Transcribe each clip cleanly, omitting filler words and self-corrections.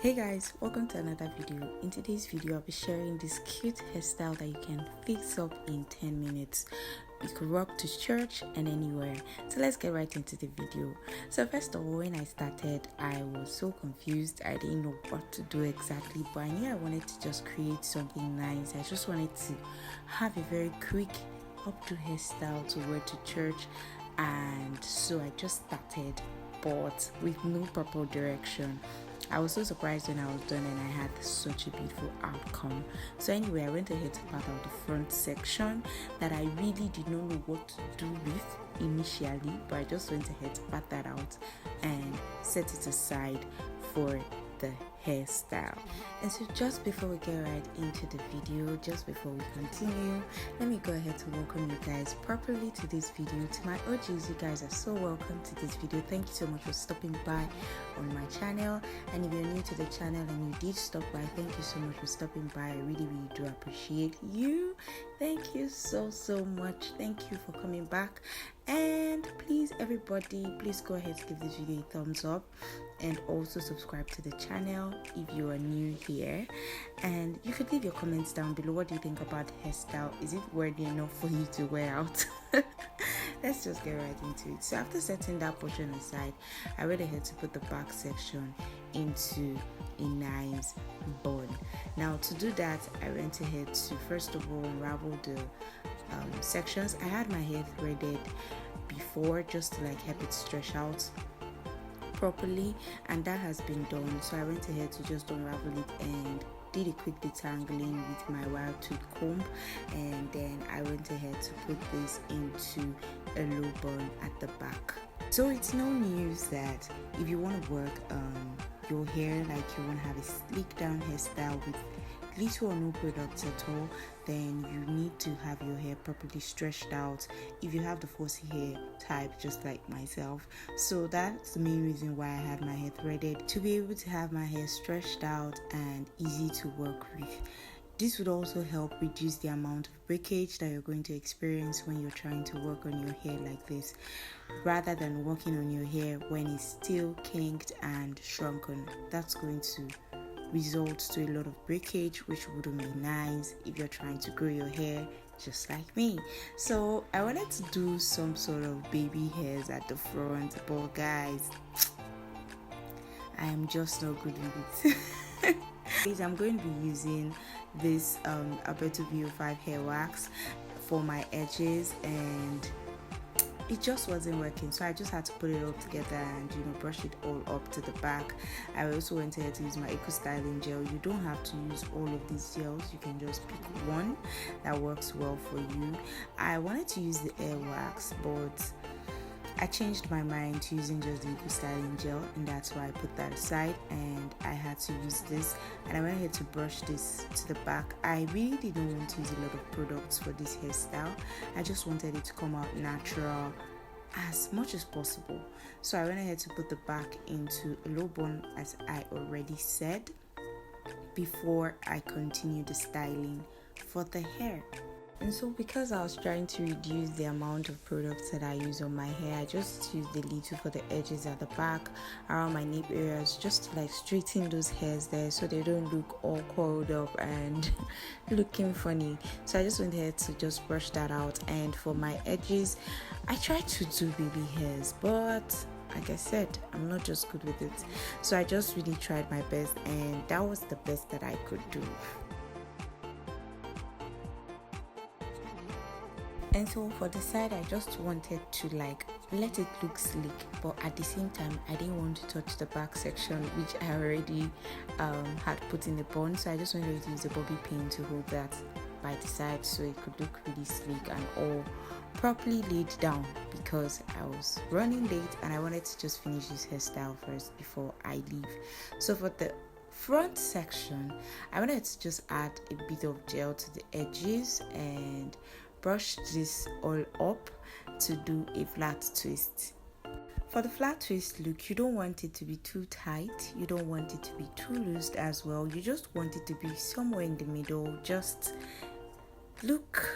Hey guys, welcome to another video. In today's video, I'll be sharing this cute hairstyle that you can fix up in 10 minutes. You could rock to church and anywhere. So let's get right into the video. So first of all, when I started, I was so confused. I didn't know what to do exactly, but I knew I wanted to just create something nice. I just wanted to have a very quick updo hairstyle to wear to church, and so I just started, but with no proper direction. I was so surprised when I was done and I had such a beautiful outcome. So anyway, I went ahead to part out the front section that I really did not know what to do with initially, but I just went ahead to part that out and set it aside for the hairstyle. And so just before we get right into the video, just before we continue, let me go ahead to welcome you guys properly to this video. To my OGs, you guys are so welcome to this video. Thank you so much for stopping by on my channel, and if you're new to the channel and you did stop by, thank you so much for stopping by. I really do appreciate you. Thank you so much. Thank you for coming back, and please everybody, please go ahead to give this video a thumbs up and also subscribe to the channel if you are new here. And you could leave your comments down below. What do you think about hairstyle? Is it worthy enough for you to wear out? Let's just get right into it. So after setting that portion aside, I went ahead to put the back section into a nice bun. Now to do that, I went ahead to first of all unravel the sections. I had my hair threaded before just to like help it stretch out properly, and that has been done. So I went ahead to just unravel it and did a quick detangling with my wire tooth comb, and then I went ahead to put this into a low bun at the back. So it's no news that if you want to work your hair like you want to have a sleek down hairstyle with little or no products at all, then you need to have your hair properly stretched out if you have the fussy hair type just like myself. So that's the main reason why I had my hair threaded, to be able to have my hair stretched out and easy to work with. This would also help reduce the amount of breakage that you're going to experience when you're trying to work on your hair like this, rather than working on your hair when it's still kinked and shrunken. That's going to result to a lot of breakage, which wouldn't be nice if you're trying to grow your hair just like me. So I wanted to do some sort of baby hairs at the front, but guys, I am just not good with it. I'm going to be using this updo VO5 hair wax for my edges, and it just wasn't working, so I just had to put it all together and brush it all up to the back. I also went ahead to use my eco styling gel. You don't have to use all of these gels, you can just pick one that works well for you. I wanted to use the air wax, but I changed my mind to using just the eco styling gel, and that's why I put that aside and I had to use this, and I went ahead to brush this to the back. I really didn't want to use a lot of products for this hairstyle. I just wanted it to come out natural as much as possible. So I went ahead to put the back into a low bun, as I already said, before I continue the styling for the hair. And so because I was trying to reduce the amount of products that I use on my hair, I just used a little for the edges at the back, around my nape areas, just to like straighten those hairs there so they don't look all coiled up and looking funny. So I just went ahead to just brush that out. And for my edges, I tried to do baby hairs, but like I said, I'm not just good with it. So I just really tried my best, and that was the best that I could do. And so for the side, I just wanted to like let it look sleek, but at the same time I didn't want to touch the back section, which I already had put in the bun. So I just wanted to use a bobby pin to hold that by the side so it could look really sleek and all properly laid down, because I was running late and I wanted to just finish this hairstyle first before I leave. So for the front section, I wanted to just add a bit of gel to the edges and brush this all up to do a flat twist. For the flat twist look, you don't want it to be too tight, you don't want it to be too loose as well, you just want it to be somewhere in the middle, just look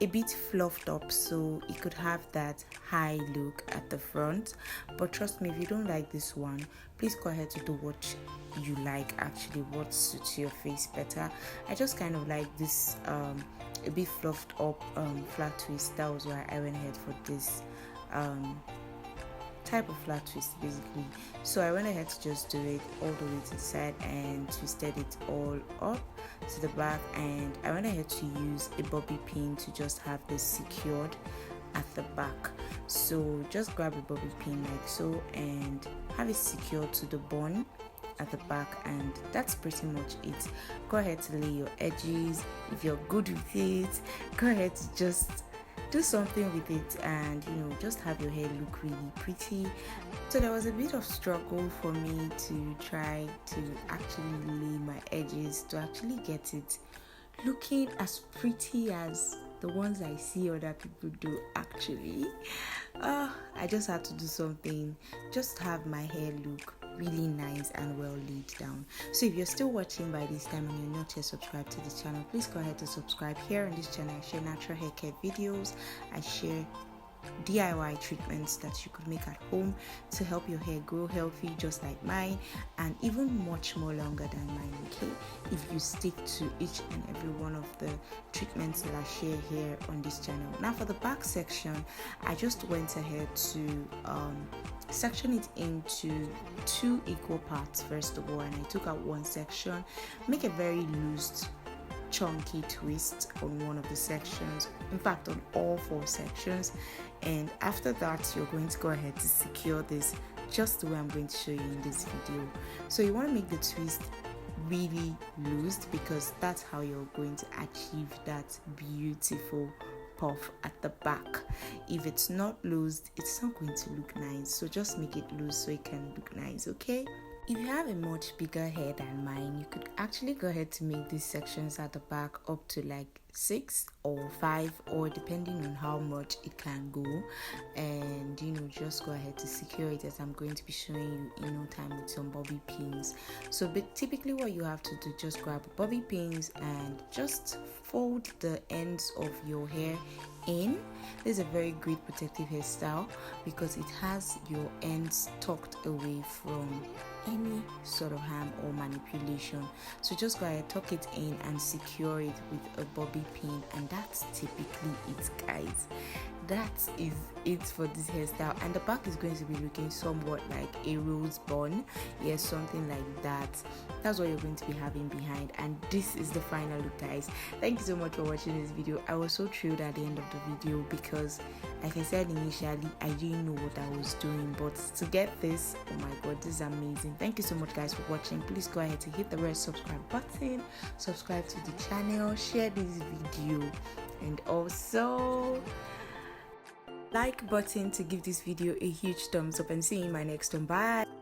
a bit fluffed up so it could have that high look at the front. But trust me, if you don't like this one, please go ahead to do what you like, actually what suits your face better. I just kind of like this a bit fluffed up flat twist. That was why I went ahead for this type of flat twist basically. So I went ahead to just do it all the way to the side and twisted it all up to the back, and I went ahead to use a bobby pin to just have this secured at the back. So just grab a bobby pin like so and have it secured to the bun at the back, and that's pretty much it. Go ahead to lay your edges. If you're good with it, go ahead to just do something with it and just have your hair look really pretty. So there was a bit of struggle for me to try to actually lay my edges to actually get it looking as pretty as the ones I see other people do actually. I just had to do something just to have my hair look really nice and well laid down. So if you're still watching by this time and you're not yet subscribed to this channel, please go ahead to subscribe. Here on this channel I share natural hair care videos, I share DIY treatments that you could make at home to help your hair grow healthy just like mine, and even much more longer than mine, okay, if you stick to each and every one of the treatments that I share here on this channel. Now for the back section, I just went ahead to section it into 2 equal parts first of all, and I took out one section, make a very loose chunky twist on one of the sections, in fact on all 4 sections, and after that you're going to go ahead to secure this just the way I'm going to show you in this video. So you want to make the twist really loose because that's how you're going to achieve that beautiful puff at the back. If it's not loose, it's not going to look nice, so just make it loose so it can look nice, okay? If you have a much bigger hair than mine, you could actually go ahead to make these sections at the back up to like 6 or 5, or depending on how much it can go, and just go ahead to secure it as I'm going to be showing you in no time with some bobby pins. So but typically what you have to do, just grab bobby pins and just fold the ends of your hair in. This is a very great protective hairstyle because it has your ends tucked away from any sort of harm or manipulation. So just go ahead, tuck it in and secure it with a bobby pin, and that's typically it, guys. That is it for this hairstyle, and the back is going to be looking somewhat like a rose bun, yes, something like that. That's what you're going to be having behind, and this is the final look, guys. Thank you so much for watching this video. I was so thrilled at the end of the video because, like I said initially, I didn't know what I was doing, but to get this, oh my god, this is amazing. Thank you so much, guys, for watching. Please go ahead to hit the red subscribe button, subscribe to the channel, share this video, and also like button to give this video a huge thumbs up, and see you in my next one. Bye.